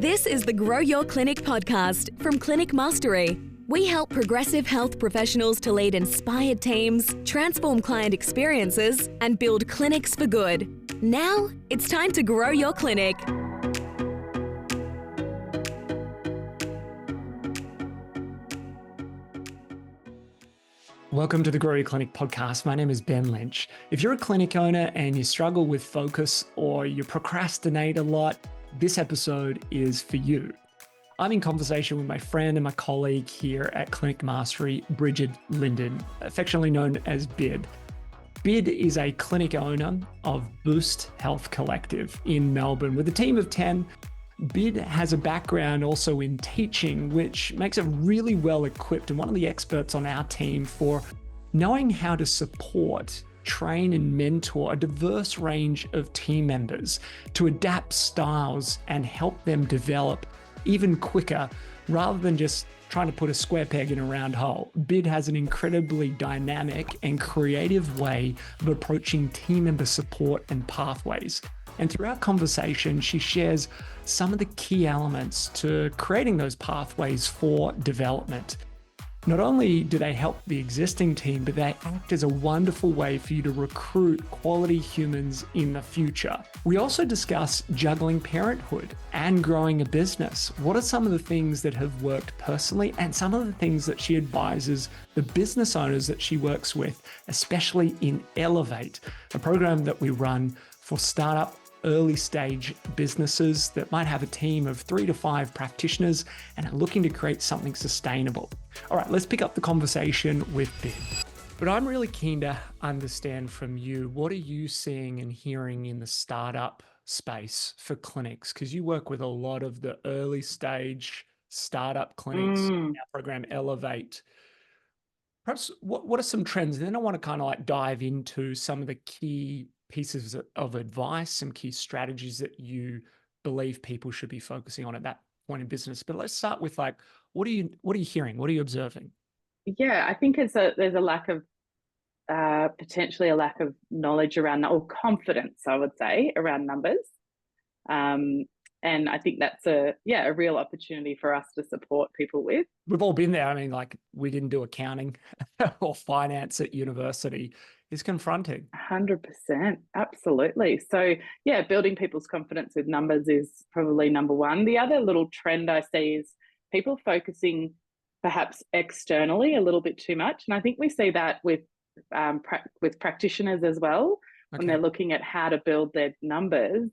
This is the Grow Your Clinic podcast from Clinic Mastery. We help progressive health professionals to lead inspired teams, transform client experiences, and build clinics for good. Now, it's time to grow your clinic. Welcome to the Grow Your Clinic podcast. My name is Ben Lynch. If you're a clinic owner and you struggle with focus or you procrastinate a lot, this episode is for you. I'm in conversation with my friend and my colleague here at Clinic Mastery, Brigid Linden, affectionately known as Bid. Bid is a clinic owner of Boost Health Collective in Melbourne. With a team of 10, Bid has a background also in teaching, which makes her really well equipped and one of the experts on our team for knowing how to support, train and mentor a diverse range of team members to adapt styles and help them develop even quicker rather than just trying to put a square peg in a round hole. Bid has an incredibly dynamic and creative way of approaching team member support and pathways. And through our conversation, she shares some of the key elements to creating those pathways for development. Not only do they help the existing team, but they act as a wonderful way for you to recruit quality humans in the future. We also discuss juggling parenthood and growing a business. What are some of the things that have worked personally and some of the things that she advises the business owners that she works with, especially in Elevate, a program that we run for startup early stage businesses that might have a team of 3 to 5 practitioners and are looking to create something sustainable. All right, let's pick up the conversation with Bid. But I'm really keen to understand from you, what are you seeing and hearing in the startup space for clinics? Because you work with a lot of the early stage startup clinics in our program Elevate. Perhaps what are some trends? And then I want to kind of like dive into some of the key pieces of advice, some key strategies that you believe people should be focusing on at that point in business. But let's start with like, what are you hearing? What are you observing? Yeah, I think there's a lack of potentially a lack of knowledge around, or confidence, I would say, around numbers. And I think that's a real opportunity for us to support people with. We've all been there. I mean, like we didn't do accounting or finance at university. Is confronting. 100%, absolutely. So yeah, building people's confidence with numbers is probably number one. The other little trend I see is people focusing perhaps externally a little bit too much. And I think we see that with practitioners as well, when they're looking at how to build their numbers.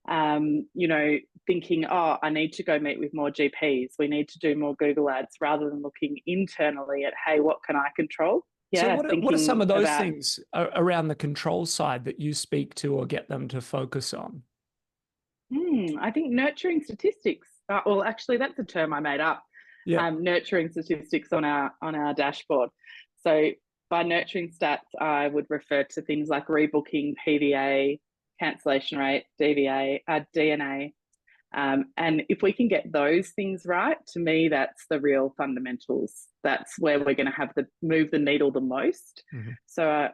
Thinking, I need to go meet with more GPs. We need to do more Google ads rather than looking internally at, hey, what can I control? Yeah, so what are some of those things around the control side that you speak to or get them to focus on? I think nurturing statistics. Actually, that's a term I made up. Yeah. Nurturing statistics on our dashboard. So by nurturing stats, I would refer to things like rebooking, PVA, cancellation rate, DNA. And if we can get those things right, to me, that's the real fundamentals. That's where we're going to move the needle the most. Mm-hmm. So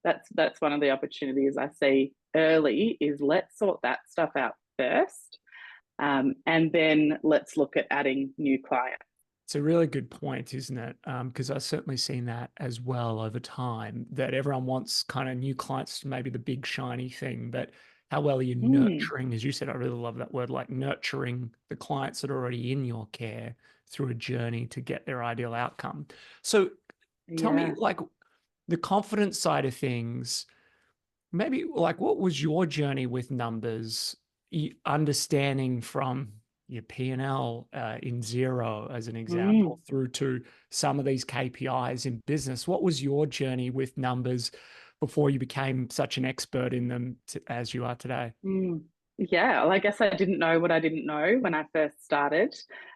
that's one of the opportunities I see early is let's sort that stuff out first. And then let's look at adding new clients. It's a really good point, isn't it? Because I've certainly seen that as well over time, that everyone wants kind of new clients, maybe the big shiny thing, but how well are you nurturing, as you said, I really love that word, like nurturing the clients that are already in your care through a journey to get their ideal outcome. So tell me, like the confidence side of things, maybe like what was your journey with numbers, understanding from your P&L in Xero as an example through to some of these KPIs in business? What was your journey with numbers before you became such an expert in them as you are today? Yeah, well, I guess I didn't know what I didn't know when I first started.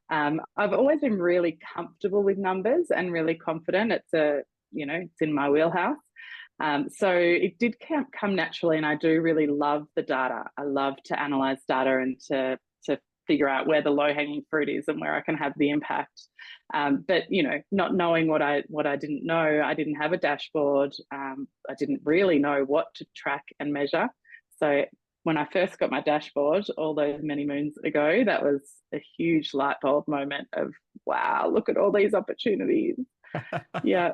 I've always been really comfortable with numbers and really confident. It's in my wheelhouse. So it did come naturally, and I do really love the data. I love to analyze data and to figure out where the low-hanging fruit is and where I can have the impact. But not knowing what I didn't know, I didn't have a dashboard. I didn't really know what to track and measure. So when I first got my dashboard all those many moons ago, that was a huge light bulb moment of, wow, look at all these opportunities. Yeah.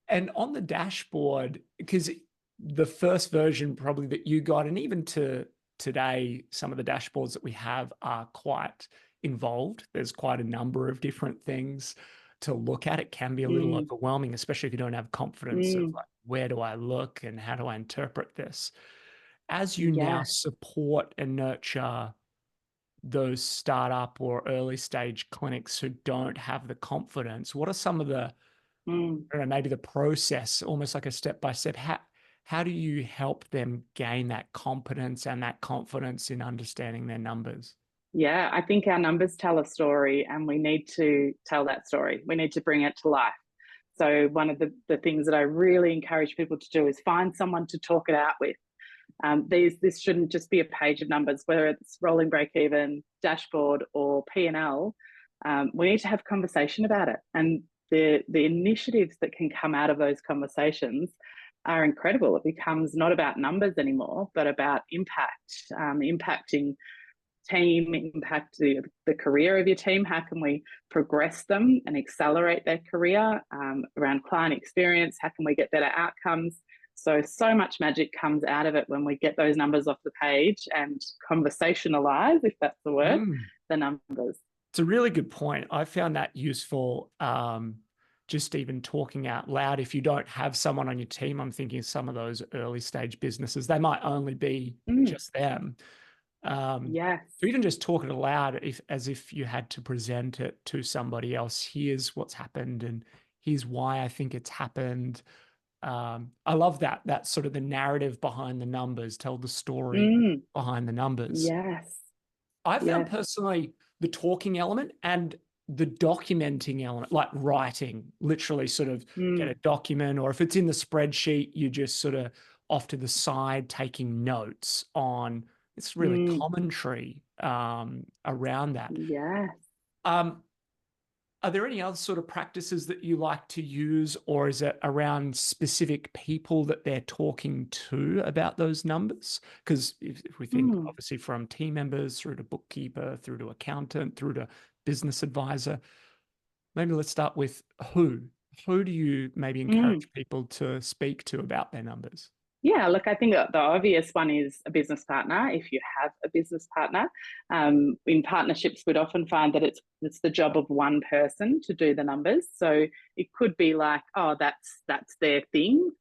And on the dashboard, because the first version probably that you got, and even to today, some of the dashboards that we have are quite involved. There's quite a number of different things to look at. It can be a little overwhelming, especially if you don't have confidence of like, where do I look and how do I interpret this? As you now support and nurture those startup or early stage clinics who don't have the confidence, what are some of the, I don't know, maybe the process, almost like a step-by-step, how do you help them gain that competence and that confidence in understanding their numbers? Yeah, I think our numbers tell a story and we need to tell that story. We need to bring it to life. So one of the things that I really encourage people to do is find someone to talk it out with. This shouldn't just be a page of numbers, whether it's rolling break even, dashboard, or P&L. We need to have conversation about it. And the initiatives that can come out of those conversations are incredible. It becomes not about numbers anymore, but about impact, impacting team, impact the career of your team. How can we progress them and accelerate their career around client experience? How can we get better outcomes? So much magic comes out of it when we get those numbers off the page and conversationalize, if that's the word, the numbers. It's a really good point. I found that useful, just even talking out loud. If you don't have someone on your team, I'm thinking some of those early stage businesses, they might only be just them. Yes. So even just talk it aloud, as if you had to present it to somebody else. Here's what's happened and here's why I think it's happened. I love that sort of the narrative behind the numbers, tell the story behind the numbers. Yes. I found personally the talking element and the documenting element, like writing, literally sort of get a document, or if it's in the spreadsheet, you just sort of off to the side taking notes on. It's really commentary around that. Yes. Are there any other sort of practices that you like to use, or is it around specific people that they're talking to about those numbers? Because if we think obviously from team members through to bookkeeper, through to accountant, through to business advisor, maybe let's start with who do you maybe encourage people to speak to about their numbers? Yeah, look, I think the obvious one is a business partner, if you have a business partner. In partnerships, we'd often find that it's the job of one person to do the numbers. So it could be like, oh, that's their thing.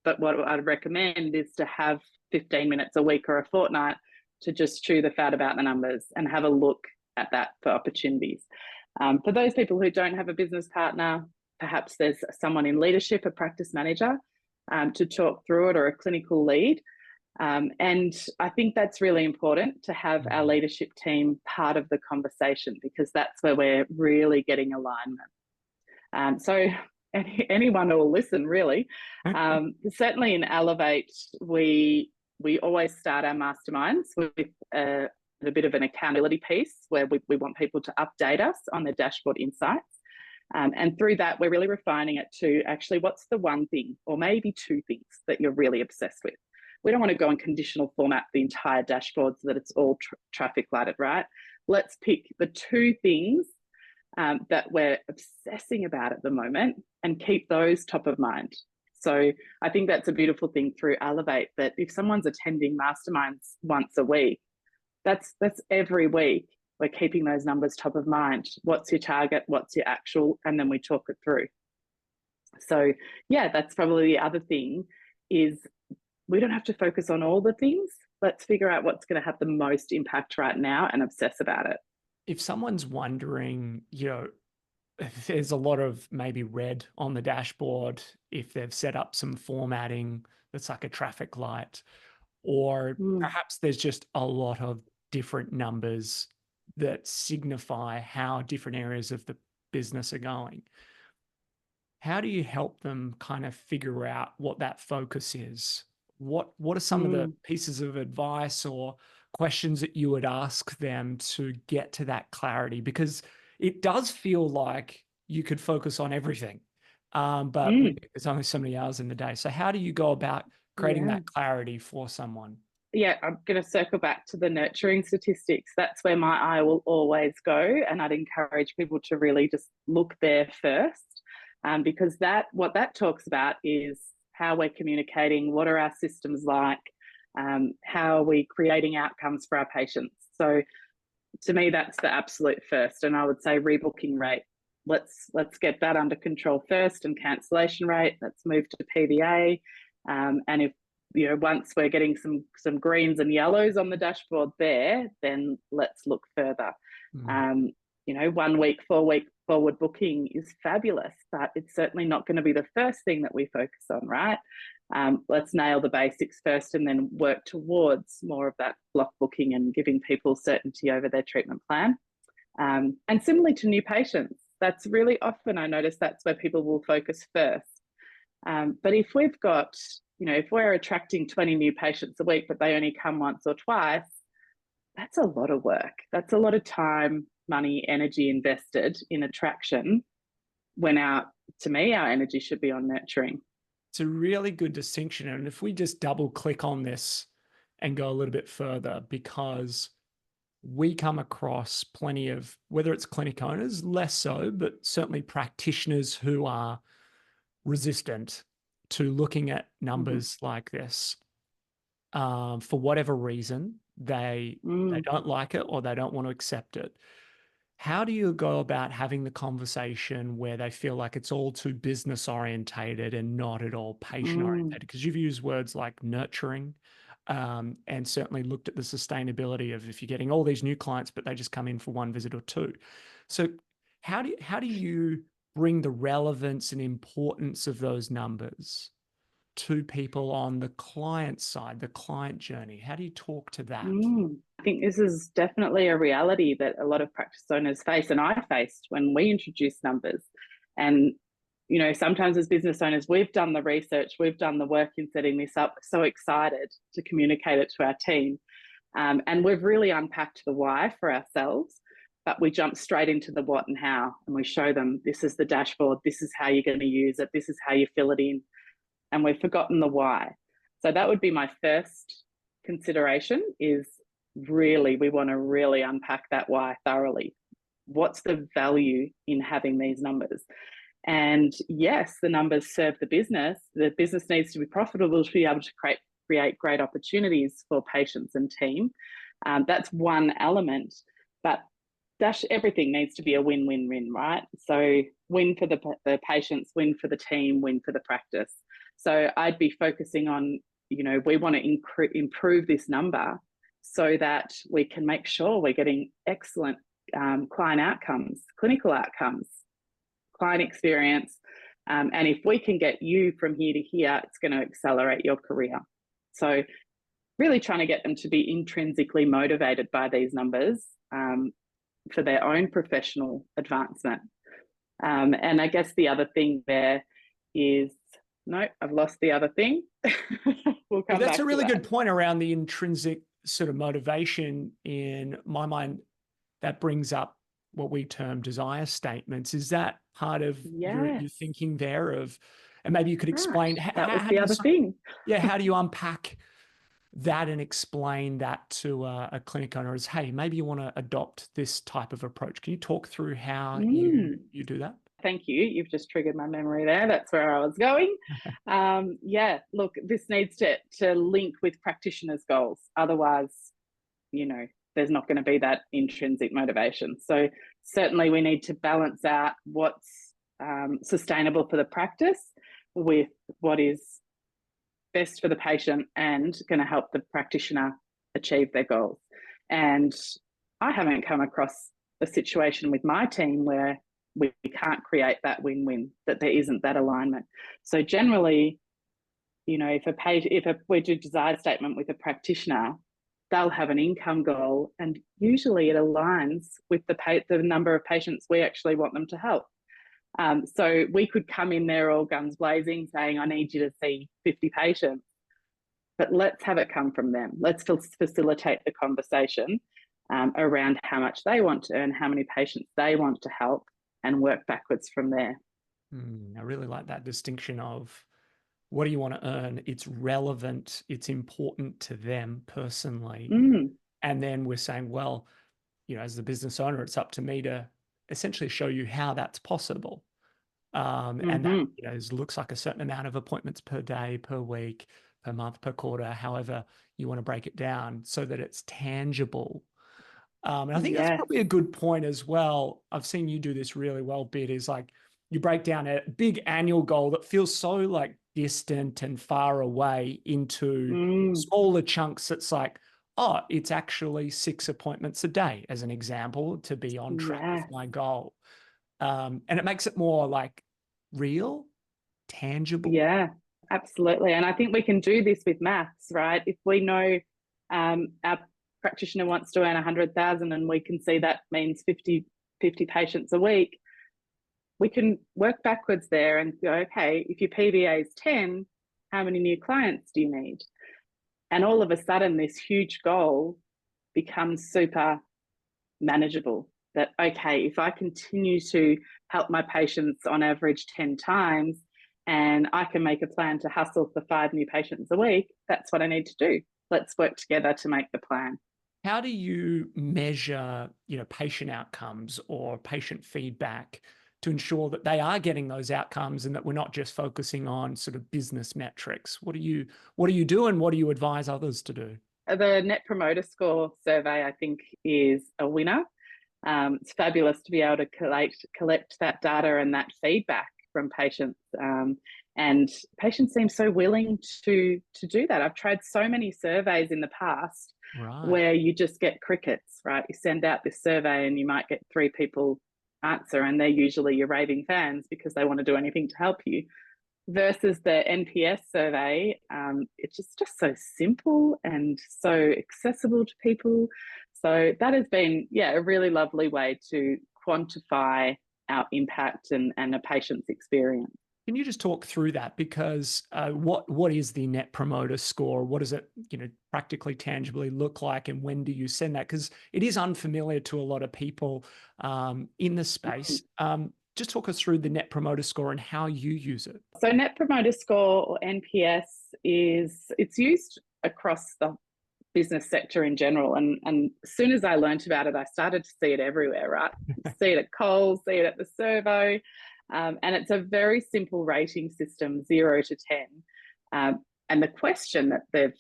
But what I'd recommend is to have 15 minutes a week or a fortnight to just chew the fat about the numbers and have a look at that for opportunities. For those people who don't have a business partner, perhaps there's someone in leadership, a practice manager, to talk through it, or a clinical lead. And I think that's really important to have our leadership team part of the conversation, because that's where we're really getting alignment. So anyone who will listen, really. Certainly in Elevate, we always start our masterminds with a bit of an accountability piece where we want people to update us on their dashboard insights. And through that, we're really refining it to actually what's the one thing or maybe two things that you're really obsessed with. We don't want to go and conditional format the entire dashboard so that it's all traffic lighted, right? Let's pick the two things that we're obsessing about at the moment and keep those top of mind. So I think that's a beautiful thing through Elevate, that if someone's attending masterminds once a week, that's every week. We're keeping those numbers top of mind. What's your target? What's your actual? And then we talk it through. So yeah, that's probably the other thing, is we don't have to focus on all the things. Let's figure out what's going to have the most impact right now and obsess about it. If someone's wondering, if there's a lot of maybe red on the dashboard, if they've set up some formatting that's like a traffic light, or perhaps there's just a lot of different numbers that signify how different areas of the business are going. How do you help them kind of figure out what that focus is? What are some of the pieces of advice or questions that you would ask them to get to that clarity? Because it does feel like you could focus on everything, but there's only so many hours in the day. So how do you go about creating that clarity for someone? yeah, I'm going to circle back to the nurturing statistics. That's where my eye will always go. And I'd encourage people to really just look there first, because what that talks about is how we're communicating, what are our systems like, how are we creating outcomes for our patients. So to me, that's the absolute first. And I would say rebooking rate. Let's get that under control first, and cancellation rate. Let's move to PVA. And if once we're getting some greens and yellows on the dashboard there, then let's look further. 1 week, 4-week forward booking is fabulous, but it's certainly not going to be the first thing that we focus on, right? Let's nail the basics first and then work towards more of that block booking and giving people certainty over their treatment plan. And similarly to new patients, that's really often, I notice that's where people will focus first. But if we've got, if we're attracting 20 new patients a week, but they only come once or twice, that's a lot of work. That's a lot of time, money, energy invested in attraction, when to me, our energy should be on nurturing. It's a really good distinction. And if we just double click on this and go a little bit further, because we come across plenty of, whether it's clinic owners, less so, but certainly practitioners who are resistant to looking at numbers like this. For whatever reason, they don't like it or they don't want to accept it. How do you go about having the conversation where they feel like it's all too business orientated and not at all patient orientated? Because you've used words like nurturing, and certainly looked at the sustainability of if you're getting all these new clients, but they just come in for one visit or two. So how do you bring the relevance and importance of those numbers to people on the client side, the client journey? How do you talk to that? I think this is definitely a reality that a lot of practice owners face, and I faced when we introduced numbers. And, sometimes as business owners, we've done the research, we've done the work in setting this up, so excited to communicate it to our team. And we've really unpacked the why for ourselves, but we jump straight into the what and how, and we show them, this is the dashboard, this is how you're going to use it, this is how you fill it in. And we've forgotten the why. So that would be my first consideration, is really, we want to really unpack that why thoroughly. What's the value in having these numbers? And yes, the numbers serve the business. The business needs to be profitable to be able to create great opportunities for patients and team. That's one element, but everything needs to be a win-win-win, right? So win for the patients, win for the team, win for the practice. So I'd be focusing on, we want to improve this number so that we can make sure we're getting excellent client outcomes, clinical outcomes, client experience. And if we can get you from here to here, it's going to accelerate your career. So really trying to get them to be intrinsically motivated by these numbers for their own professional advancement. And I guess the other thing there is, no, I've lost the other thing. We'll come back. That's a really good point around the intrinsic sort of motivation. In my mind, that brings up what we term desire statements. Is that part of your thinking there of, and maybe you could explain that was the other thing. Yeah. How do you unpack that and explain that to a clinic owner as, hey, maybe you want to adopt this type of approach? Can you talk through how you do that? Thank you. You've just triggered my memory there. That's where I was going. Look, this needs to link with practitioners' goals. Otherwise, there's not going to be that intrinsic motivation. So certainly we need to balance out what's sustainable for the practice with what is best for the patient and going to help the practitioner achieve their goals. And I haven't come across a situation with my team where we can't create that win-win, that there isn't that alignment. So generally, if we do desire statement with a practitioner, they'll have an income goal, and usually it aligns with the number of patients we actually want them to help. So we could come in there all guns blazing saying, I need you to see 50 patients, but let's have it come from them. Let's facilitate the conversation around how much they want to earn, how many patients they want to help, and work backwards from there. I really like that distinction of what do you want to earn? It's relevant. It's important to them personally. And then we're saying, well, as the business owner, it's up to me to essentially show you how that's possible. And that looks like a certain amount of appointments per day, per week, per month, per quarter, however you want to break it down so that it's tangible. And I think that's probably a good point as well. I've seen you do this really well, Bid, is like you break down a big annual goal that feels so like distant and far away into smaller chunks. It's like, oh, it's actually 6 appointments a day, as an example, to be on track with my goal. And it makes it more like real, tangible. Yeah, absolutely. And I think we can do this with maths, right? If we know our practitioner wants to earn 100,000 and we can see that means 50 patients a week, we can work backwards there and go, okay, if your PVA is 10, how many new clients do you need? And all of a sudden, this huge goal becomes super manageable. That, okay, if I continue to help my patients on average 10 times and I can make a plan to hustle for 5 new patients a week, that's what I need to do. Let's work together to make the plan. How do you measure, patient outcomes or patient feedback to ensure that they are getting those outcomes and that we're not just focusing on sort of business metrics? What do you do and what do you advise others to do? The Net Promoter Score survey, I think, is a winner. It's fabulous to be able to collect that data and that feedback from patients. And patients seem so willing to do that. I've tried so many surveys in the past where you just get crickets, right? You send out this survey and you might get 3 people answer, and they're usually your raving fans because they want to do anything to help you. Versus the NPS survey, it's just so simple and so accessible to people. So that has been, a really lovely way to quantify our impact and a patient's experience. Can you just talk through that? Because what is the Net Promoter Score? What does it, practically, tangibly look like, and when do you send that? Because it is unfamiliar to a lot of people in the space. Just talk us through the Net Promoter Score and how you use it. So Net Promoter Score, or NPS, it's used across the business sector in general. And as soon as I learned about it, I started to see it everywhere, right? See it at Coles, see it at the Servo. And it's a very simple rating system, 0 to 10. And the question that they've,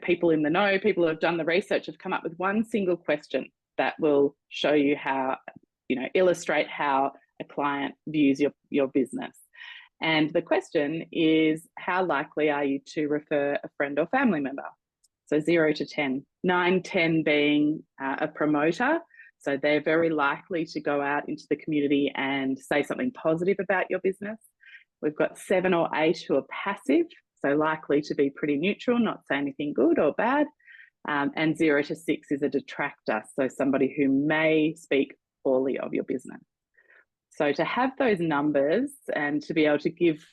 people in the know, people who have done the research have come up with one single question that will show you how, illustrate how a client views your business. And the question is, how likely are you to refer a friend or family member? So 0 to 10, 9, 10 being a promoter. So they're very likely to go out into the community and say something positive about your business. We've got 7 or 8 who are passive, so likely to be pretty neutral, not say anything good or bad. And 0 to 6 is a detractor, so somebody who may speak poorly of your business. So to have those numbers and to be able to give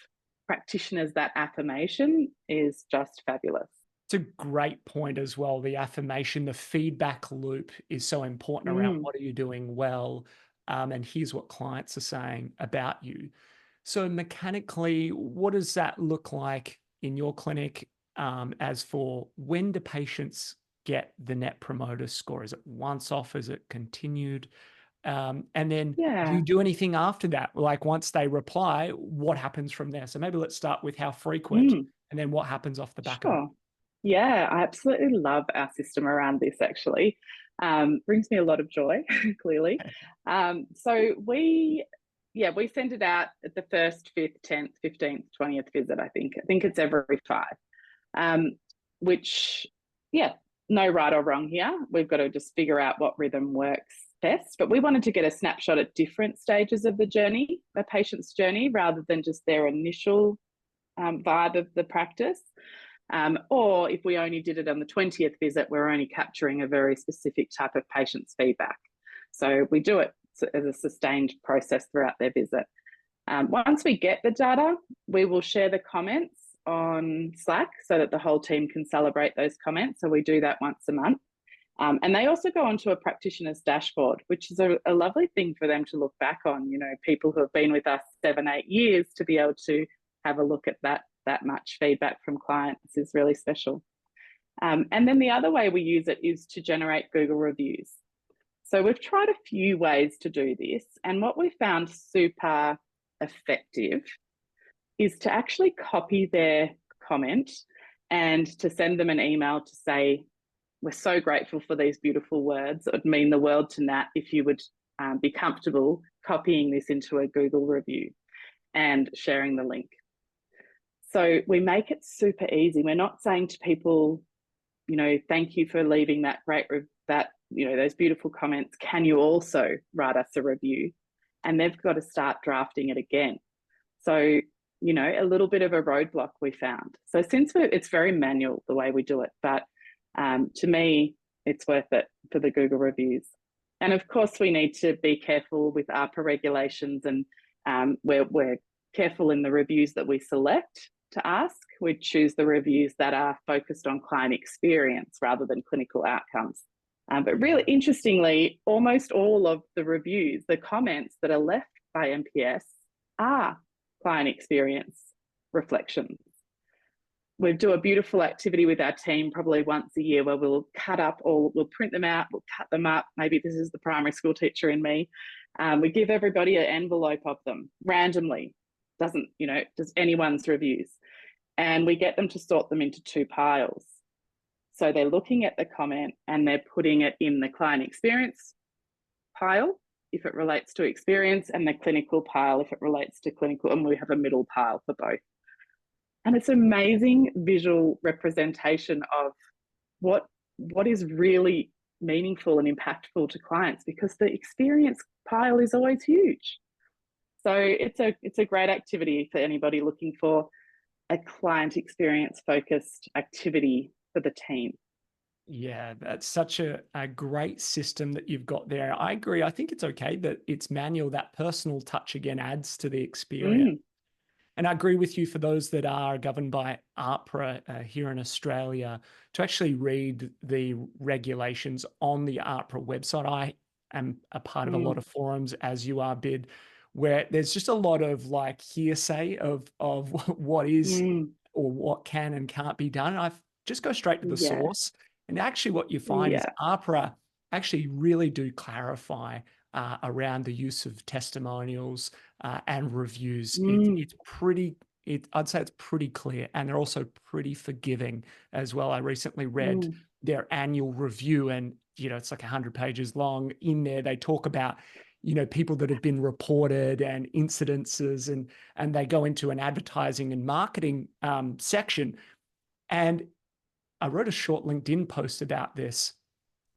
practitioners that affirmation is just fabulous. It's a great point as well. The affirmation, the feedback loop is so important around what are you doing well, and here's what clients are saying about you. So mechanically, what does that look like in your clinic as for when do patients get the Net Promoter Score? Is it once off? Is it continued? And then do you do anything after that? Like once they reply, what happens from there? So maybe let's start with how frequent and then what happens off the back of it. Yeah, I absolutely love our system around this, actually. Brings me a lot of joy, clearly. So we send it out at the 1st, 5th, 10th, 15th, 20th visit, I think. I think it's every 5, which, no right or wrong here. We've got to just figure out what rhythm works best. But we wanted to get a snapshot at different stages of the journey, a patient's journey, rather than just their initial vibe of the practice. Or if we only did it on the 20th visit, we're only capturing a very specific type of patient's feedback. So we do it as a sustained process throughout their visit. Once we get the data, we will share the comments on Slack so that the whole team can celebrate those comments. So we do that once a month. And they also go onto a practitioner's dashboard, which is a lovely thing for them to look back on, people who have been with us 7, 8 years to be able to have a look at that that much feedback from clients is really special. And then the other way we use it is to generate Google reviews. So we've tried a few ways to do this, and what we found super effective is to actually copy their comment and to send them an email to say, we're so grateful for these beautiful words. It would mean the world to Nat if you would be comfortable copying this into a Google review and sharing the link. So we make it super easy. We're not saying to people, thank you for leaving that those beautiful comments. Can you also write us a review? And they've got to start drafting it again. So, a little bit of a roadblock we found. So since it's very manual the way we do it, but to me, it's worth it for the Google reviews. And of course, we need to be careful with ARPA regulations, and we're careful in the reviews that we select to ask. We choose the reviews that are focused on client experience rather than clinical outcomes. But really interestingly, almost all of the reviews, the comments that are left by MPS are client experience reflections. We do a beautiful activity with our team probably once a year where we'll print them out, we'll cut them up. Maybe this is the primary school teacher in me. We give everybody an envelope of them randomly, just anyone's reviews. And we get them to sort them into two piles. So they're looking at the comment and they're putting it in the client experience pile if it relates to experience, and the clinical pile if it relates to clinical, and we have a middle pile for both. And it's an amazing visual representation of what is really meaningful and impactful to clients, because the experience pile is always huge. So it's a great activity for anybody looking for a client experience focused activity for the team. Yeah, that's such a great system that you've got there. I agree. I think it's okay that it's manual. That personal touch again adds to the experience. And I agree with you, for those that are governed by ARPA here in Australia, to actually read the regulations on the ARPA website. I am a part of a lot of forums, as you are, Bid, where there's just a lot of like hearsay of what is or what can and can't be done. And I just go straight to the source. And actually what you find is ARPA actually really do clarify around the use of testimonials and reviews. I'd say it's pretty clear, and they're also pretty forgiving as well. I recently read their annual review, and it's like 100 pages long. In there, they talk about people that have been reported and incidences, and they go into an advertising and marketing section. And I wrote a short LinkedIn post about this,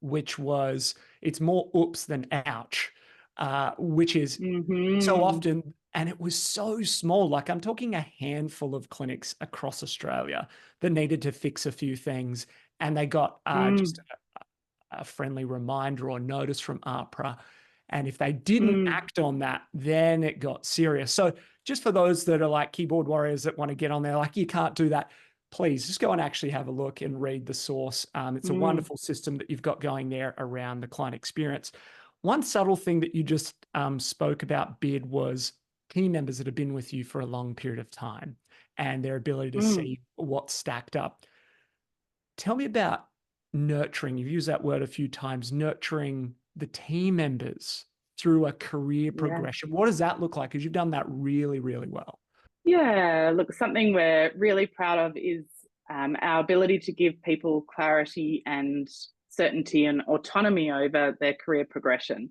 which was, it's more oops than ouch, which is so often, and it was so small. Like, I'm talking a handful of clinics across Australia that needed to fix a few things, and they got just a friendly reminder or notice from ARPA. And if they didn't act on that, then it got serious. So just for those that are like keyboard warriors that want to get on there, like, you can't do that, please just go and actually have a look and read the source. It's a wonderful system that you've got going there around the client experience. One subtle thing that you just spoke about, Bid, was team members that have been with you for a long period of time and their ability to see what's stacked up. Tell me about nurturing. You've used that word a few times, nurturing the team members through a career progression. What does that look like? Because you've done that really, really well. Yeah, look, something we're really proud of is our ability to give people clarity and certainty and autonomy over their career progression.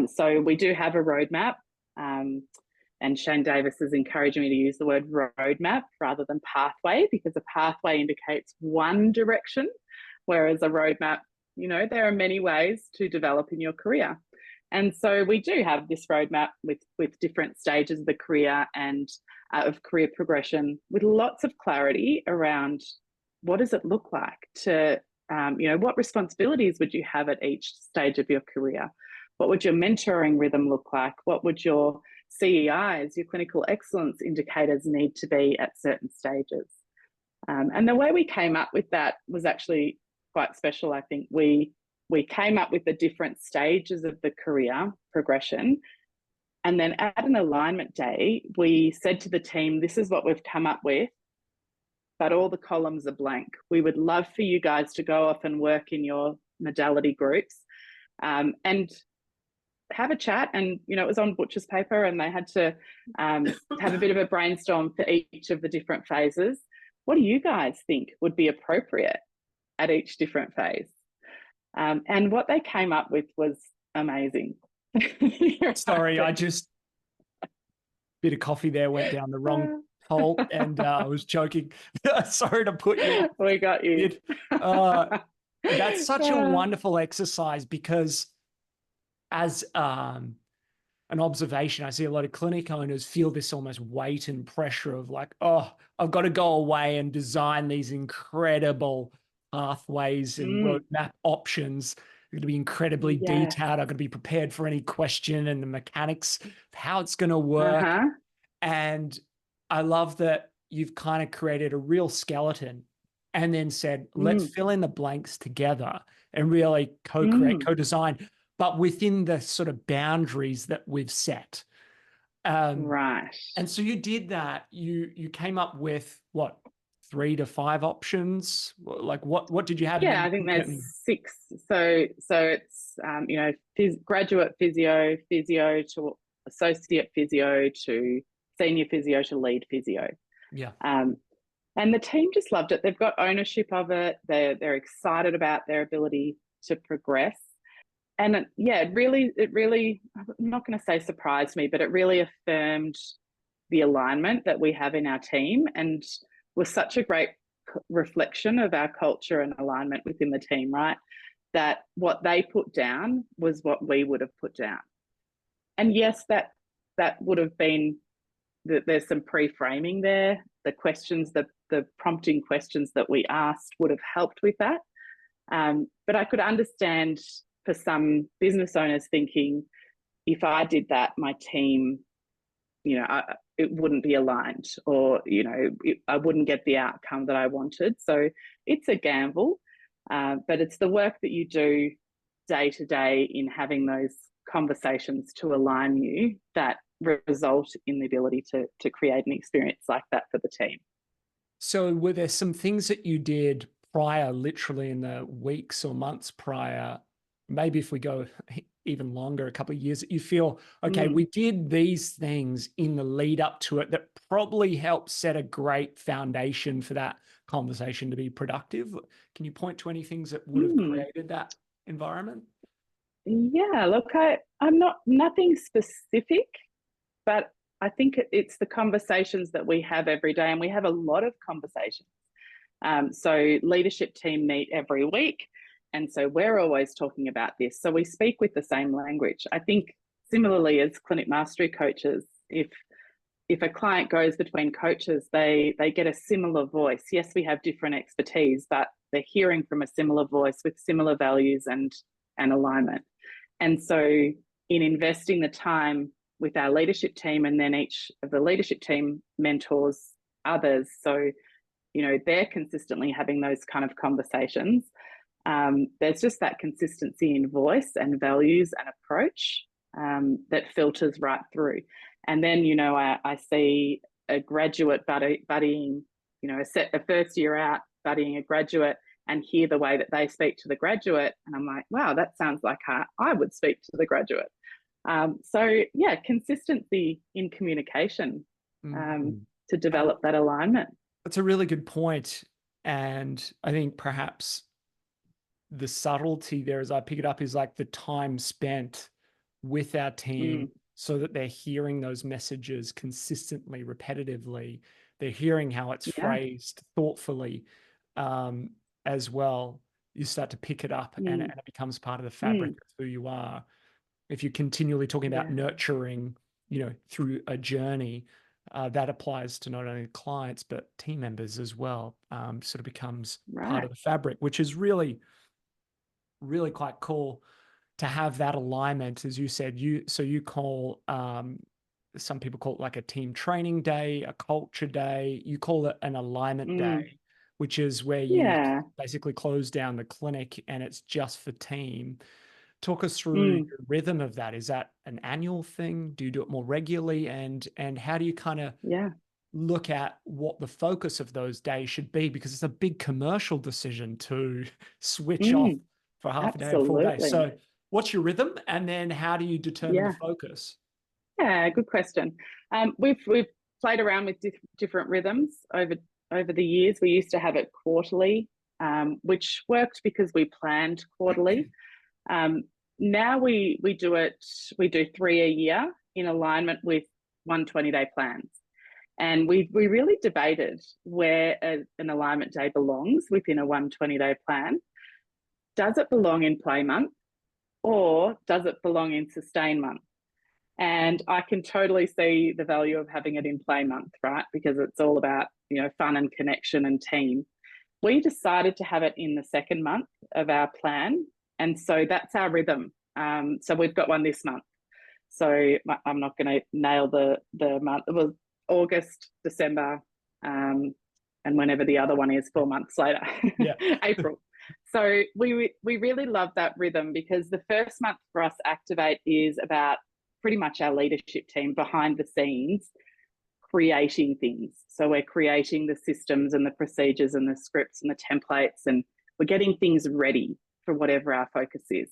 So we do have a roadmap, and Shane Davis is encouraging me to use the word roadmap rather than pathway, because a pathway indicates one direction, whereas a roadmap, there are many ways to develop in your career. And so we do have this roadmap with different stages of the career and of career progression, with lots of clarity around what does it look like to, what responsibilities would you have at each stage of your career? What would your mentoring rhythm look like? What would your CEIs, your clinical excellence indicators, need to be at certain stages? And the way we came up with that was actually quite special. I think we came up with the different stages of the career progression. And then at an alignment day, we said to the team, this is what we've come up with. but all the columns are blank. We would love for you guys to go off and work in your modality groups, and have a chat. And, it was on butcher's paper, and they had to have a bit of a brainstorm for each of the different phases. What do you guys think would be appropriate at each different phase? And what they came up with was amazing. Sorry, bit of coffee there went down the wrong hole, and I was joking. Sorry to put you. We got you. That's such a wonderful exercise, because as an observation, I see a lot of clinic owners feel this almost weight and pressure of like, oh, I've got to go away and design these incredible pathways and roadmap options. They're going to be incredibly detailed. I'm going to be prepared for any question and the mechanics of how it's going to work. And I love that you've kind of created a real skeleton and then said, let's fill in the blanks together and really co-create, co-design, but within the sort of boundaries that we've set. Right. And so you did that. You came up with what, 3 to 5 options? Like what did you have? Yeah, I think there's 6. So it's graduate physio to associate physio to senior physio to lead physio. Yeah. And the team just loved it. They've got ownership of it. They're excited about their ability to progress. And it really, I'm not going to say surprised me, but it really affirmed the alignment that we have in our team, and was such a great reflection of our culture and alignment within the team, right? That what they put down was what we would have put down. And yes, that would have been, there's some pre-framing there. The questions, the prompting questions that we asked would have helped with that. But I could understand for some business owners thinking, if I did that, my team, it wouldn't be aligned, or, I wouldn't get the outcome that I wanted. So it's a gamble, but it's the work that you do day to day in having those conversations to align you that result in the ability to create an experience like that for the team. So were there some things that you did prior, literally in the weeks or months prior, maybe if we go even longer, a couple of years, that you feel, okay, we did these things in the lead up to it that probably helped set a great foundation for that conversation to be productive? Can you point to any things that would have created that environment? Yeah, look, I'm nothing specific, but I think it's the conversations that we have every day, and we have a lot of conversations. So leadership team meet every week. And so we're always talking about this. So we speak with the same language. I think similarly as clinic mastery coaches, if a client goes between coaches, they get a similar voice. Yes, we have different expertise, but they're hearing from a similar voice with similar values and alignment. And so in investing the time with our leadership team, and then each of the leadership team mentors others, so they're consistently having those kind of conversations. There's just that consistency in voice and values and approach that filters right through. And then, I see a graduate buddying, a first year out buddying a graduate, and hear the way that they speak to the graduate. And I'm like, wow, that sounds like how I would speak to the graduate. So yeah, consistency in communication to develop that alignment. That's a really good point. And I think perhaps the subtlety there, as I pick it up, is like the time spent with our team so that they're hearing those messages consistently, repetitively. They're hearing how it's phrased thoughtfully as well. You start to pick it up and it becomes part of the fabric of who you are. If you're continually talking about nurturing, through a journey, that applies to not only clients, but team members as well. Sort of becomes part of the fabric, which is really, really quite cool to have that alignment. As you said, you call, some people call it like a team training day, a culture day. You call it an alignment day, which is where you basically close down the clinic and it's just for team. Talk us through the rhythm of that. Is that an annual thing? Do you do it more regularly? And how do you kind of look at what the focus of those days should be, because it's a big commercial decision to switch off for half a day or 4 days. Absolutely. So what's your rhythm? And then how do you determine the focus? Yeah, good question. We've played around with different rhythms over the years. We used to have it quarterly, which worked because we planned quarterly. Now we do 3 a year in alignment with 120-day plans. And we really debated where an alignment day belongs within a 120-day plan. Does it belong in play month, or does it belong in sustain month? And I can totally see the value of having it in play month, right? Because it's all about, fun and connection and team. We decided to have it in the second month of our plan. And so that's our rhythm. So we've got one this month. So I'm not going to nail the month. It was August, December, and whenever the other one is 4 months later, April. So we really love that rhythm, because the first month for us, Activate, is about pretty much our leadership team behind the scenes creating things. So we're creating the systems and the procedures and the scripts and the templates, and we're getting things ready for whatever our focus is.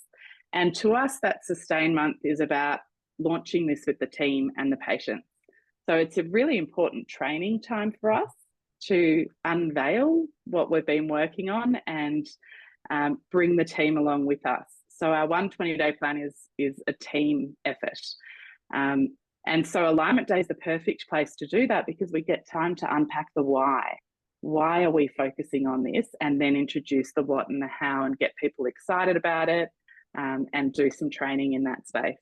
And to us, that sustain month is about launching this with the team and the patients. So it's a really important training time for us to unveil what we've been working on and bring the team along with us. So our 120-day plan is a team effort. And so alignment day is the perfect place to do that, because we get time to unpack the why. Why are we focusing on this? And then introduce the what and the how, and get people excited about it, and do some training in that space.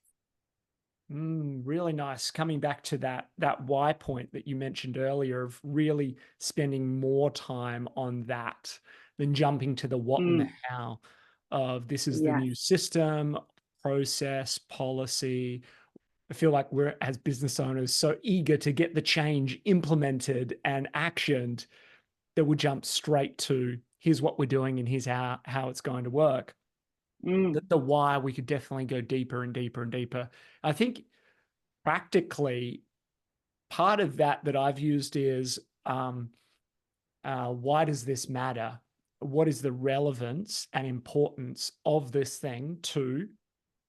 Really nice. Coming back to that why point that you mentioned earlier, of really spending more time on that than jumping to the what and the how of this is the new system, process, policy. I feel like we're, as business owners, so eager to get the change implemented and actioned that we jump straight to here's what we're doing and here's how it's going to work. The why, we could definitely go deeper and deeper and deeper. I think practically part of that I've used is why does this matter? What is the relevance and importance of this thing to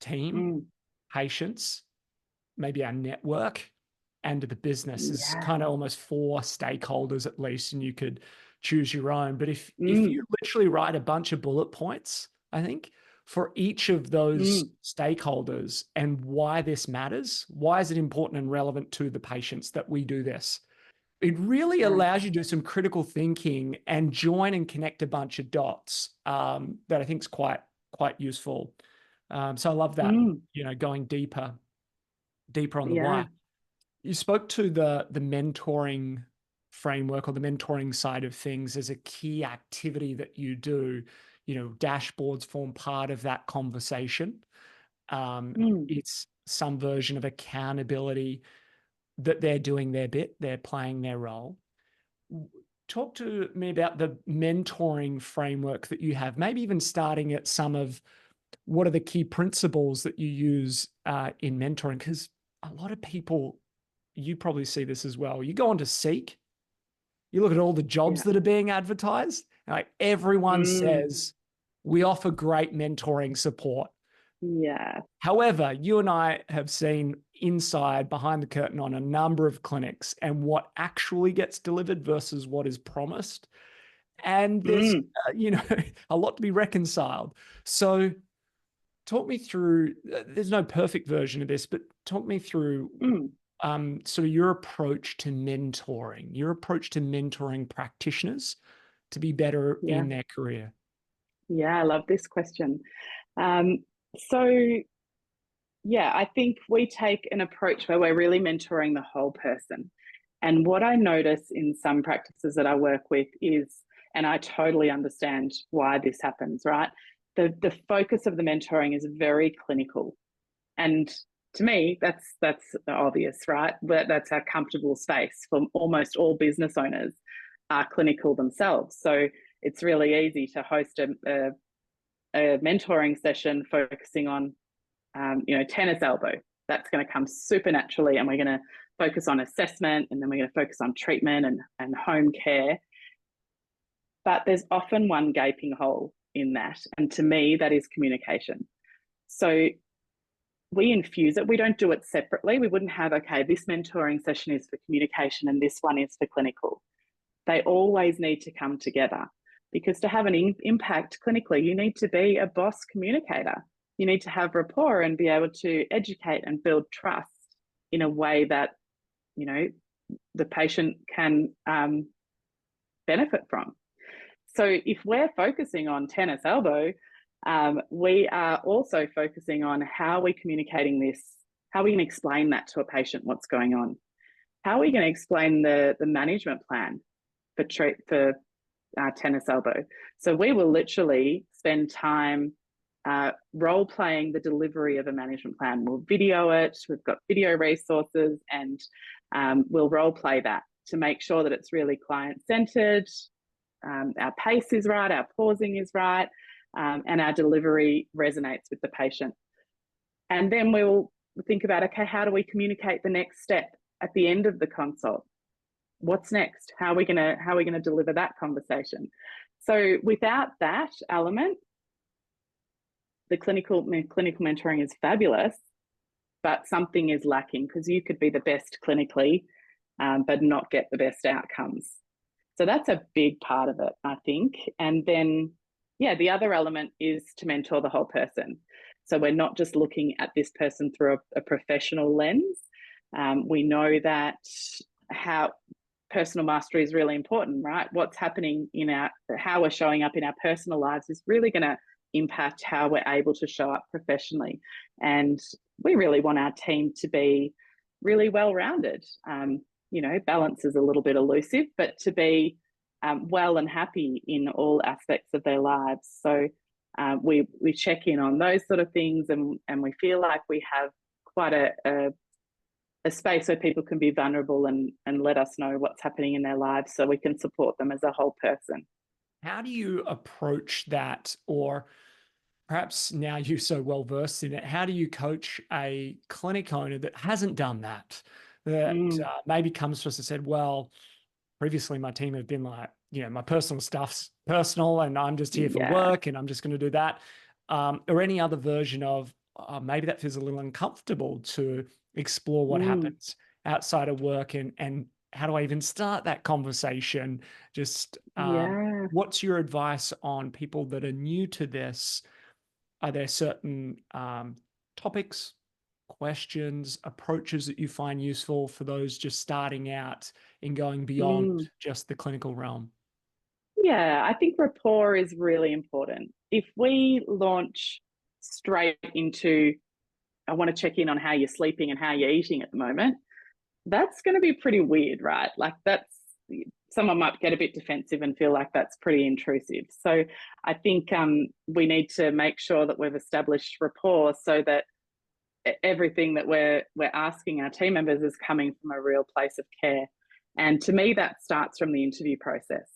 team, patients, maybe our network, and to the business? Is kind of almost 4 stakeholders at least, and you could choose your own. But if you literally write a bunch of bullet points, I think, for each of those stakeholders and why this matters, why is it important and relevant to the patients that we do this? It really allows you to do some critical thinking and join and connect a bunch of dots that I think is quite useful. So I love that, going deeper on the why. You spoke to the mentoring framework, or the mentoring side of things, as a key activity that you do. Dashboards form part of that conversation. It's some version of accountability, that they're doing their bit, they're playing their role. Talk to me about the mentoring framework that you have, maybe even starting at some of what are the key principles that you use in mentoring, because a lot of people, you probably see this as well. You go on to Seek, you look at all the jobs that are being advertised, like everyone says, we offer great mentoring support. Yeah. However, you and I have seen inside, behind the curtain, on a number of clinics, and what actually gets delivered versus what is promised. And there's, a lot to be reconciled. So talk me through, there's no perfect version of this, but talk me through sort of your approach to mentoring practitioners to be better in their career. Yeah, I love this question. I think we take an approach where we're really mentoring the whole person. And what I notice in some practices that I work with is, and I totally understand why this happens, right? The focus of the mentoring is very clinical. And to me, that's obvious, right? But that's our comfortable space. For almost all business owners are clinical themselves. So it's really easy to host a mentoring session focusing on, tennis elbow. That's going to come super naturally, and we're going to focus on assessment, and then we're going to focus on treatment and home care. But there's often one gaping hole in that. And to me, that is communication. So we infuse it. We don't do it separately. We wouldn't have, okay, this mentoring session is for communication and this one is for clinical. They always need to come together, because to have an impact clinically, you need to be a boss communicator. You need to have rapport and be able to educate and build trust in a way that, you know, the patient can benefit from. So if we're focusing on tennis elbow, we are also focusing on how we're communicating this, how we can explain that to a patient, what's going on, how are we going to explain the management plan for tennis elbow. So we will literally spend time role playing the delivery of a management plan. We'll video it, we've got video resources, and we'll role play that to make sure that it's really client centered, our pace is right, our pausing is right, and our delivery resonates with the patient. And then we'll think about, okay, how do we communicate the next step at the end of the consult? What's next? How are we gonna deliver that conversation? So without that element, the clinical mentoring is fabulous, but something is lacking, because you could be the best clinically, but not get the best outcomes. So that's a big part of it, I think. And then, yeah, the other element is to mentor the whole person. So we're not just looking at this person through a professional lens. We know that how personal mastery is really important, right? What's happening how we're showing up in our personal lives is really going to impact how we're able to show up professionally. And we really want our team to be really well-rounded. Balance is a little bit elusive, but to be well and happy in all aspects of their lives. So we check in on those sort of things, and we feel like we have quite a space where people can be vulnerable and let us know what's happening in their lives, so we can support them as a whole person. How do you approach that? Or perhaps now you're so well versed in it, how do you coach a clinic owner that hasn't done that maybe comes to us and said, well, previously my team have been like, my personal stuff's personal and I'm just here for work and I'm just going to do that. Or any other version of maybe that feels a little uncomfortable to explore what happens outside of work, and how do I even start that conversation? Just what's your advice on people that are new to this? Are there certain topics, questions, approaches that you find useful for those just starting out in going beyond just the clinical realm? Yeah, I think rapport is really important. If we launch straight into, I want to check in on how you're sleeping and how you're eating at the moment, that's going to be pretty weird, right? Like someone might get a bit defensive and feel like that's pretty intrusive. So I think we need to make sure that we've established rapport, so that everything that we're asking our team members is coming from a real place of care. And to me, that starts from the interview process.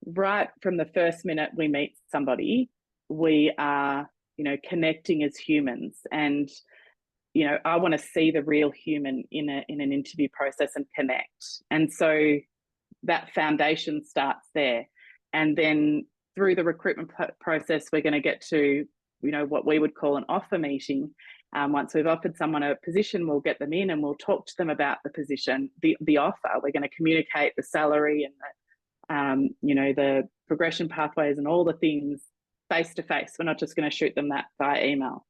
Right from the first minute we meet somebody, we are, connecting as humans. And, I want to see the real human in an interview process and connect. And so that foundation starts there. And then through the recruitment process, we're going to get to, what we would call an offer meeting. Once we've offered someone a position, we'll get them in and we'll talk to them about the position, the offer. We're going to communicate the salary and the progression pathways and all the things face to face. We're not just going to shoot them that via email,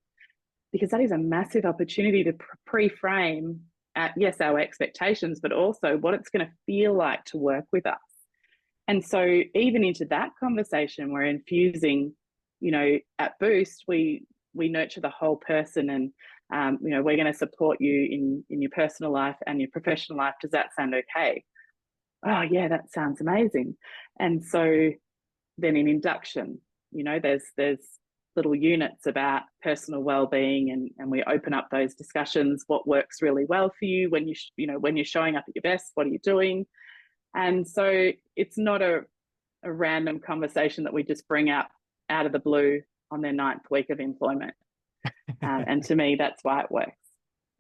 because that is a massive opportunity to pre-frame our expectations, but also what it's going to feel like to work with us. And so even into that conversation, we're infusing, at Boost, we nurture the whole person, and we're going to support you in your personal life and your professional life. Does that sound okay? Oh yeah, that sounds amazing. And so then in induction, there's little units about personal well-being, and we open up those discussions. What works really well for you when when you're showing up at your best? What are you doing? And so it's not a random conversation that we just bring out of the blue on their 9th week of employment. And to me, that's why it works.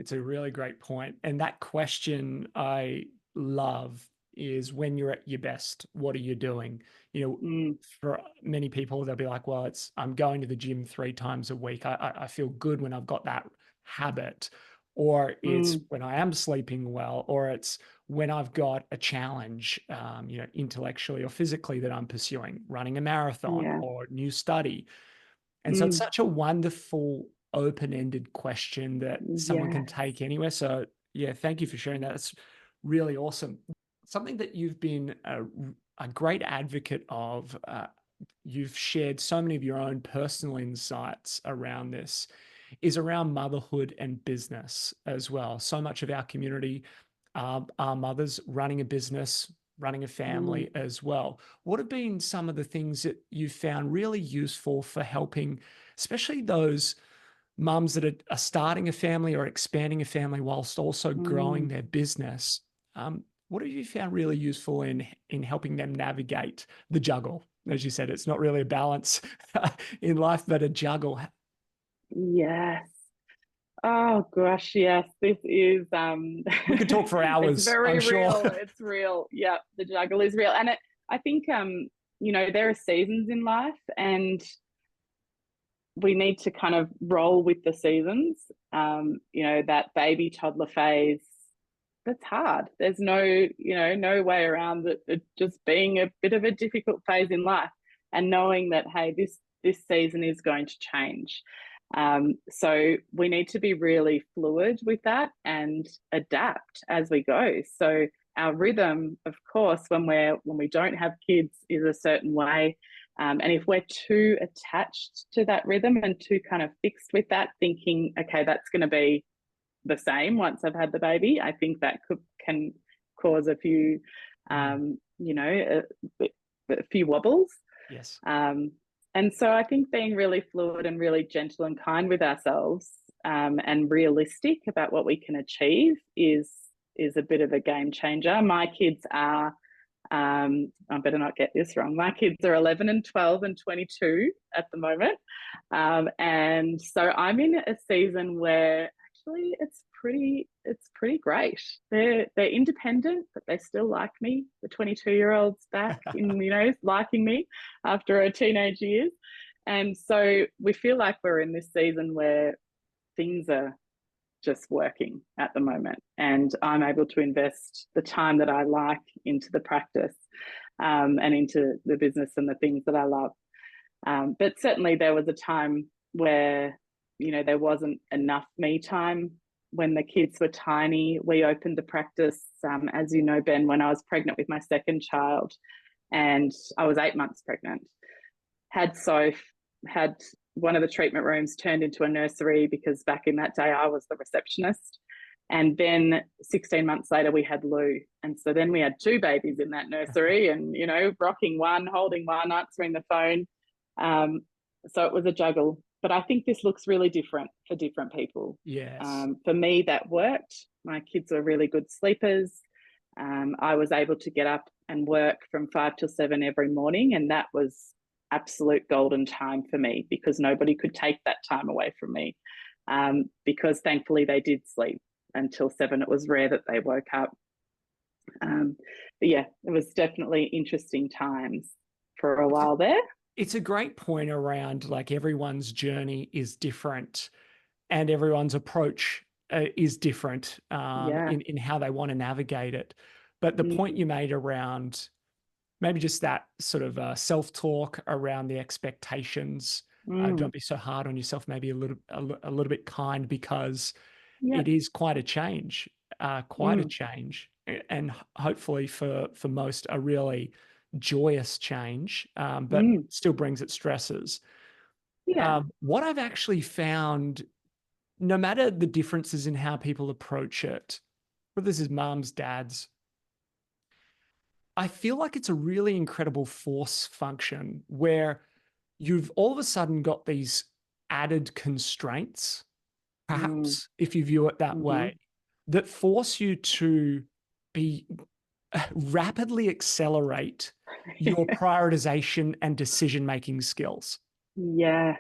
It's a really great point. And that question I love is, when you're at your best, what are you doing? For many people, they'll be like, well, I'm going to the gym 3 times a week. I feel good when I've got that habit. Or it's when I am sleeping well, or it's when I've got a challenge, intellectually or physically that I'm pursuing, running a marathon or new study. And so it's such a wonderful open-ended question that someone can take anywhere. So yeah, thank you for sharing that. It's really awesome. Something that you've been a great advocate of, you've shared so many of your own personal insights around this, is around motherhood and business as well. So much of our community are mothers running a business, running a family as well. What have been some of the things that you've found really useful for helping, especially those mums that are starting a family or expanding a family whilst also growing their business? What have you found really useful in helping them navigate the juggle? As you said, it's not really a balance in life, but a juggle. Yes. Oh gosh, yes. This is We could talk for hours. It's very I'm real. sure. It's real. Yeah, the juggle is real. And I think there are seasons in life, and we need to kind of roll with the seasons. That baby toddler phase, that's hard. There's no way around it just being a bit of a difficult phase in life, and knowing that, hey, this season is going to change. So we need to be really fluid with that and adapt as we go. So our rhythm, of course, when we don't have kids, is a certain way. And if we're too attached to that rhythm and too kind of fixed with that, thinking, okay, that's going to be the same once I've had the baby, I think that can cause a few, a few wobbles. Yes. And so I think being really fluid and really gentle and kind with ourselves, and realistic about what we can achieve is a bit of a game changer. My kids are, I better not get this wrong, my kids are 11 and 12 and 22 at the moment. And so I'm in a season where actually it's pretty great. They're independent, but they still like me. The 22-year-old's back in, liking me after her teenage years. And so we feel like we're in this season where things are just working at the moment, and I'm able to invest the time that I like into the practice, and into the business and the things that I love. But certainly there was a time where, there wasn't enough me time when the kids were tiny. We opened the practice, as you know, Ben, when I was pregnant with my second child, and I was 8 months pregnant. Had one of the treatment rooms turned into a nursery, because back in that day I was the receptionist. And then 16 months later we had Lou. And so then we had 2 babies in that nursery, and, rocking one, holding one, answering the phone. So it was a juggle. But I think this looks really different for different people. Yes. For me, that worked. My kids were really good sleepers. I was able to get up and work from 5 till 7 every morning, and that was absolute golden time for me, because nobody could take that time away from me, because thankfully they did sleep until 7. It was rare that they woke up. But yeah, it was definitely interesting times for a while there. It's a great point around, like, everyone's journey is different and everyone's approach is different in how they want to navigate it. But the point you made around maybe just that sort of self-talk around the expectations, don't be so hard on yourself, maybe a little bit kind, because it is quite a change, and hopefully for most a really joyous change, but still brings its stresses. What I've actually found, no matter the differences in how people approach it, whether this is mums, dads, I feel like it's a really incredible force function where you've all of a sudden got these added constraints, perhaps, if you view it that way, that force you to rapidly accelerate your prioritization and decision-making skills. Yes.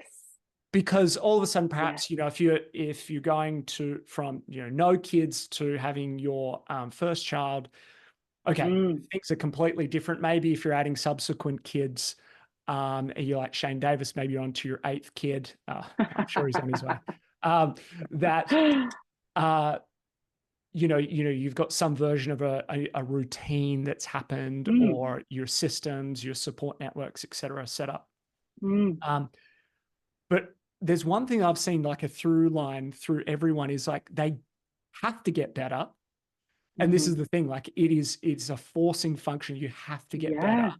Because all of a sudden, Yeah. perhaps, if you're going from no kids to having your first child, okay, things are completely different. Maybe if you're adding subsequent kids, and you're like Shane Davis, maybe you're on to your 8th kid. I'm sure he's on his way. That you've got some version of a routine that's happened, or your systems, your support networks, et cetera, set up. But there's one thing I've seen, like a through line through everyone, is like they have to get better. And this is the thing, like it's a forcing function. You have to get better.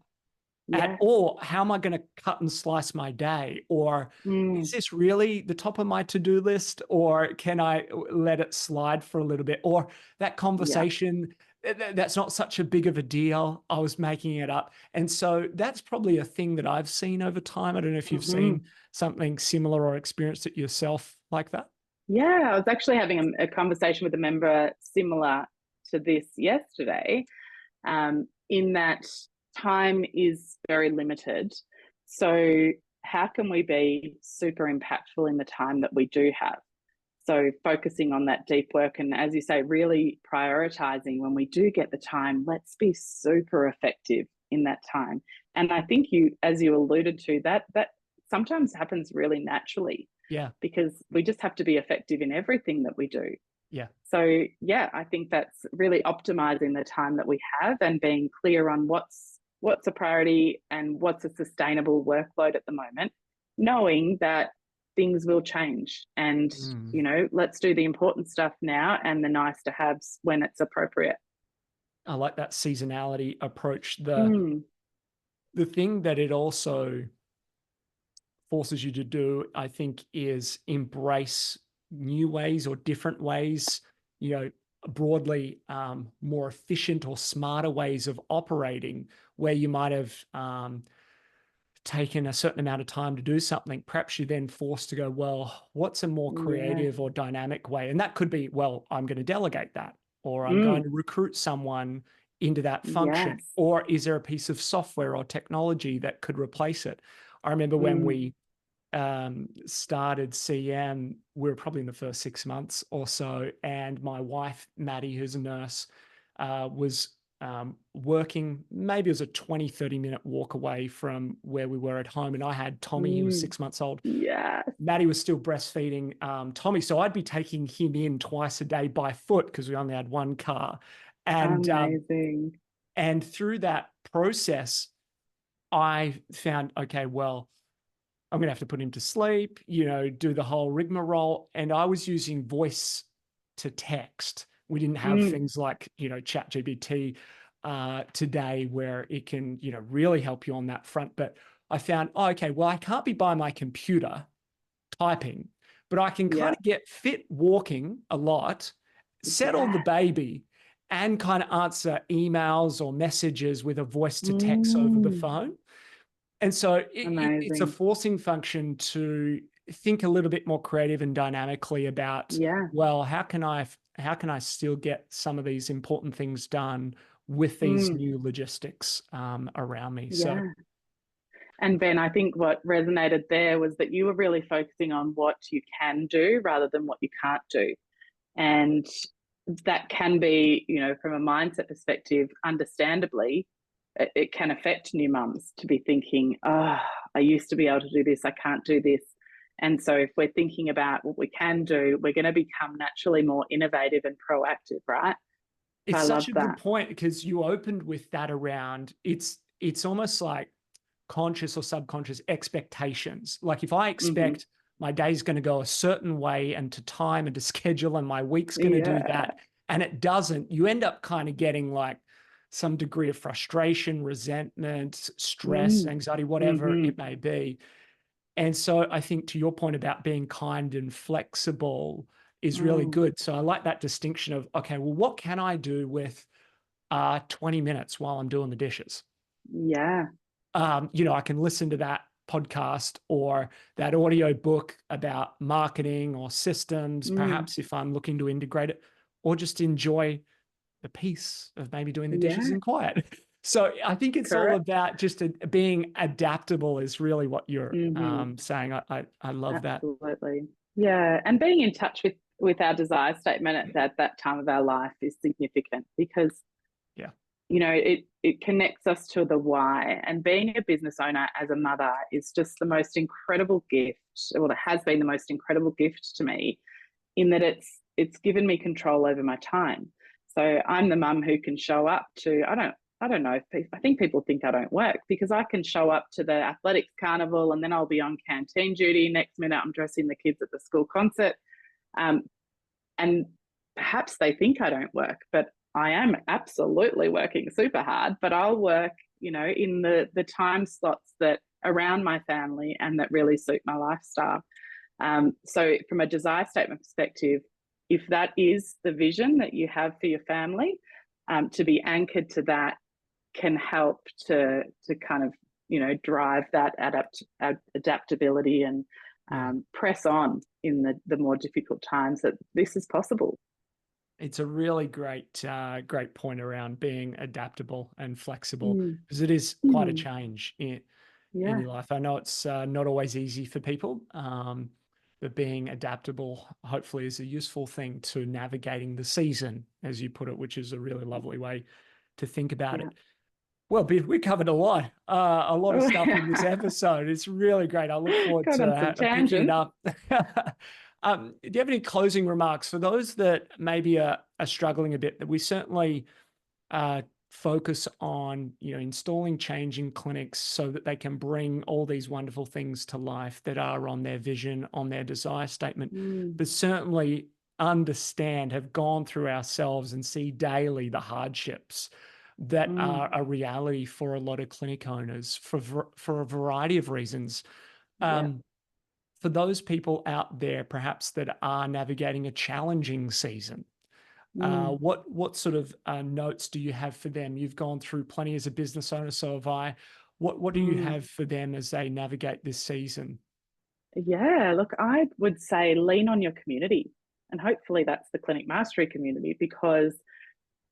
Or how am I going to cut and slice my day? Or is this really the top of my to-do list? Or can I let it slide for a little bit? Or that conversation, that's not such a big of a deal. I was making it up. And so that's probably a thing that I've seen over time. I don't know if you've seen something similar or experienced it yourself like that. Yeah, I was actually having a conversation with a member similar to this yesterday, in that time is very limited. So how can we be super impactful in the time that we do have? So focusing on that deep work, and as you say, really prioritizing when we do get the time, let's be super effective in that time. And I think as you alluded to, that sometimes happens really naturally. Yeah. Because we just have to be effective in everything that we do. Yeah. So yeah, I think that's really optimizing the time that we have and being clear on what's a priority and what's a sustainable workload at the moment, knowing that things will change, and let's do the important stuff now and the nice to haves when it's appropriate. I like that seasonality approach. The thing that it also forces you to do, I think, is embrace new ways or different ways, broadly more efficient or smarter ways of operating, where you might have taken a certain amount of time to do something. Perhaps you're then forced to go, well, what's a more creative or dynamic way? And that could be, well, I'm going to delegate that, or I'm going to recruit someone into that function. Yes. Or is there a piece of software or technology that could replace it? I remember when we started CM, we were probably in the first 6 months or so, and my wife, Maddie, who's a nurse, was working, maybe it was a 20-30 minute walk away from where we were at home, and I had Tommy, he was 6 months old. Yeah. Maddie was still breastfeeding Tommy, so I'd be taking him in twice a day by foot because we only had one car. And amazing. And through that process, I found, okay, well, I'm going to have to put him to sleep, do the whole rigmarole. And I was using voice to text. We didn't have things like, ChatGPT today where it can, really help you on that front. But I found, okay, well, I can't be by my computer typing, but I can kind of get fit walking a lot, settle the baby, and kind of answer emails or messages with a voice to text over the phone. And so it's a forcing function to think a little bit more creative and dynamically about, well, how can I still get some of these important things done with these new logistics around me? Yeah. So, and Ben, I think what resonated there was that you were really focusing on what you can do rather than what you can't do. And that can be, from a mindset perspective, understandably, it can affect new mums to be thinking, I used to be able to do this, I can't do this. And so if we're thinking about what we can do, we're going to become naturally more innovative and proactive, right? It's such a good point, because you opened with that around, it's almost like conscious or subconscious expectations. Like if I expect my day's going to go a certain way and to time and to schedule, and my week's going to do that, and it doesn't, you end up kind of getting like some degree of frustration, resentment, stress, anxiety, whatever it may be. And so I think, to your point about being kind and flexible is really good. So I like that distinction of, okay, well, what can I do with 20 minutes while I'm doing the dishes? Yeah. I can listen to that podcast or that audio book about marketing or systems, perhaps if I'm looking to integrate it, or just enjoy the peace of maybe doing the dishes in quiet. So I think it's Correct. all about just being adaptable is really what you're saying. I love that. Absolutely. Yeah. And being in touch with our desire statement at that time of our life is significant because, you know, it connects us to the why. And being a business owner as a mother is just the most incredible gift. Well, it has been the most incredible gift to me in that it's given me control over my time. So I'm the mum who can show up to, I don't know, I think people think I don't work because I can show up to the athletics carnival and then I'll be on canteen duty. Next minute, I'm dressing the kids at the school concert. And perhaps they think I don't work, but I am absolutely working super hard, but I'll work, you know, in the time slots that around my family and that really suit my lifestyle. So from a desire statement perspective, if that is the vision that you have for your family, to be anchored to that can help to kind of, you know, drive that adaptability and press on in the more difficult times that this is possible. It's a really great point around being adaptable and flexible because it is quite a change in your life. I know it's not always easy for people, but being adaptable hopefully is a useful thing to navigating the season, as you put it, which is a really lovely way to think about it. Well, we covered a lot of stuff in this episode. It's really great. I look forward to picking it up. Do you have any closing remarks for those that maybe are struggling a bit? That we certainly focus on, you know, installing change in clinics so that they can bring all these wonderful things to life that are on their vision, on their desire statement, but certainly have gone through ourselves and see daily the hardships that are a reality for a lot of clinic owners for a variety of reasons. For those people out there, perhaps that are navigating a challenging season, what sort of notes do you have for them? You've gone through plenty as a business owner, so have I. What do you have for them as they navigate this season? Yeah, look, I would say lean on your community, and hopefully that's the Clinic Mastery community because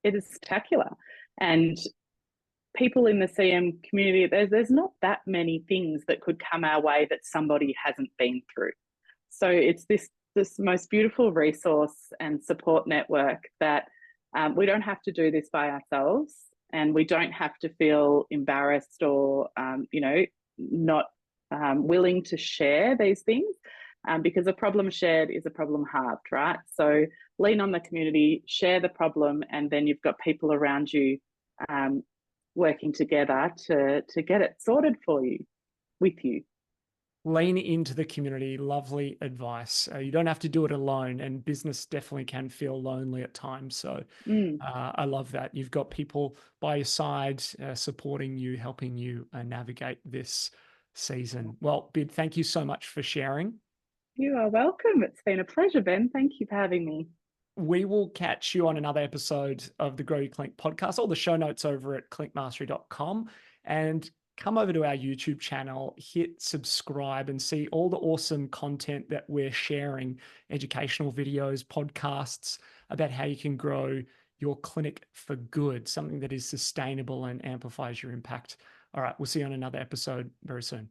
it is spectacular. And people in the CM community, there's not that many things that could come our way that somebody hasn't been through. So it's this most beautiful resource and support network that we don't have to do this by ourselves, and we don't have to feel embarrassed or, you know, not willing to share these things because a problem shared is a problem halved, right? So lean on the community, share the problem, and then you've got people around you working together to get it sorted for you, with you. Lean into the community. Lovely advice. You don't have to do it alone, and business definitely can feel lonely at times. So I love that. You've got people by your side supporting you, helping you navigate this season. Well, Bid, thank you so much for sharing. You are welcome. It's been a pleasure, Ben. Thank you for having me. We will catch you on another episode of the Grow Your Clinic podcast. All the show notes over at clinicmastery.com, and come over to our YouTube channel, hit subscribe and see all the awesome content that we're sharing, educational videos, podcasts about how you can grow your clinic for good, something that is sustainable and amplifies your impact. All right, we'll see you on another episode very soon.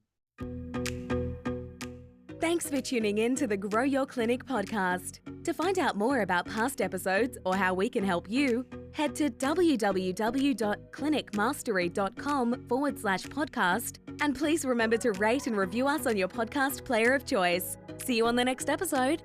Thanks for tuning in to the Grow Your Clinic podcast. To find out more about past episodes or how we can help you, head to www.clinicmastery.com/podcast. And please remember to rate and review us on your podcast player of choice. See you on the next episode.